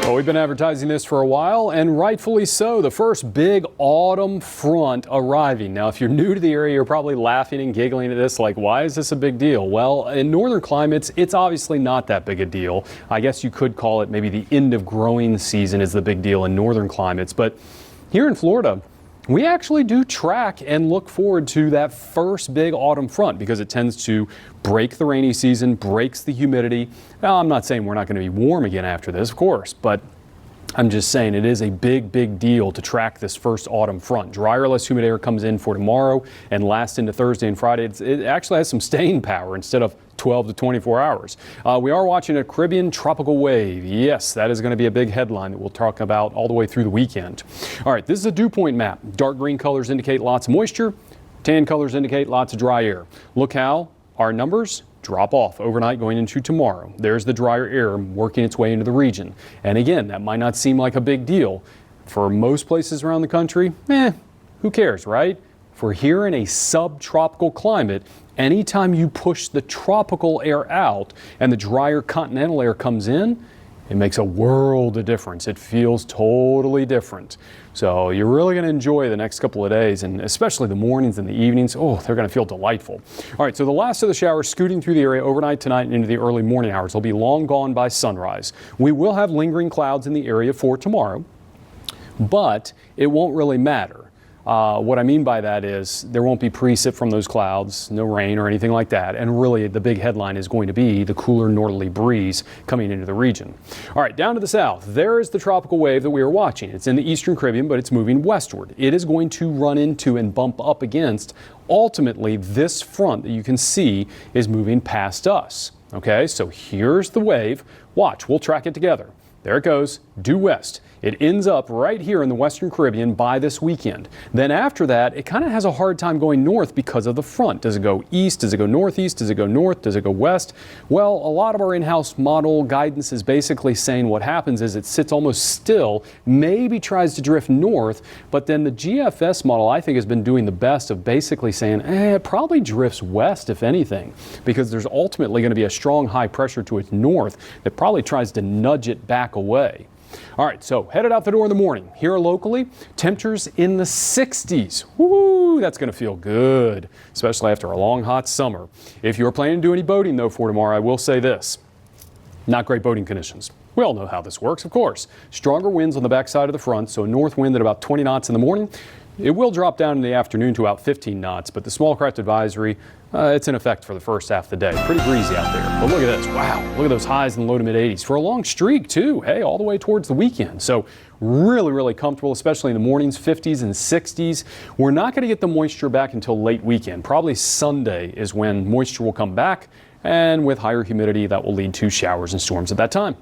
Well, we've been advertising this for a while, and rightfully so. The first big autumn front arriving. Now, if you're new to the area, you're probably laughing and giggling at this, like, why is this a big deal? Well, in northern climates, it's obviously not that big a deal. I guess you could call it maybe the end of growing season is the big deal in northern climates. But here in Florida, we actually do track and look forward to that first big autumn front because it tends to break the rainy season, breaks the humidity. Now, I'm not saying we're not going to be warm again after this, of course, but I'm just saying it is a big deal to track this first autumn front. Drier, less humid air comes in for tomorrow and lasts into Thursday and Friday. It actually has some staying power instead of 12 to 24 hours. We are watching a Caribbean tropical wave. Yes, that is going to be a big headline that we'll talk about all the way through the weekend. All right, this is a dew point map. Dark green colors indicate lots of moisture. Tan colors indicate lots of dry air. Look how our numbers drop off overnight going into tomorrow. There's the drier air working its way into the region. And again, that might not seem like a big deal. For most places around the country, who cares, right? For here in a subtropical climate, anytime you push the tropical air out and the drier continental air comes in, it makes a world of difference. It feels totally different. So you're really going to enjoy the next couple of days, and especially the mornings and the evenings. Oh, they're going to feel delightful. All right, so the last of the showers scooting through the area overnight tonight and into the early morning hours. They'll be long gone by sunrise. We will have lingering clouds in the area for tomorrow, but it won't really matter. What I mean by that is there won't be precip from those clouds, no rain or anything like that. And really the big headline is going to be the cooler northerly breeze coming into the region. All right, down to the south, there is the tropical wave that we are watching. It's in the eastern Caribbean, but it's moving westward. It is going to run into and bump up against ultimately this front that you can see is moving past us. Okay, so here's the wave. Watch, we'll track it together. There it goes, due west. It ends up right here in the Western Caribbean by this weekend. Then after that, it kind of has a hard time going north because of the front. Does it go east? Does it go northeast? Does it go north? Does it go west? Well, a lot of our in-house model guidance is basically saying what happens is it sits almost still, maybe tries to drift north, but then the GFS model I think has been doing the best of basically saying, it probably drifts west if anything, because there's ultimately going to be a strong high pressure to its north that probably tries to nudge it back away. All right, so headed out the door in the morning. Here locally, temperatures in the 60s. Woo, that's going to feel good, especially after a long, hot summer. If you're planning to do any boating, though, for tomorrow, I will say this. Not great boating conditions. We all know how this works, of course. Stronger winds on the backside of the front, so north wind at about 20 knots in the morning. It will drop down in the afternoon to about 15 knots, but the small craft advisory, it's in effect for the first half of the day. Pretty breezy out there. But look at this. Wow. Look at those highs in the low to mid 80s for a long streak, too. Hey, all the way towards the weekend. So really comfortable, especially in the mornings, 50s and 60s. We're not going to get the moisture back until late weekend. Probably Sunday is when moisture will come back. And with higher humidity, that will lead to showers and storms at that time.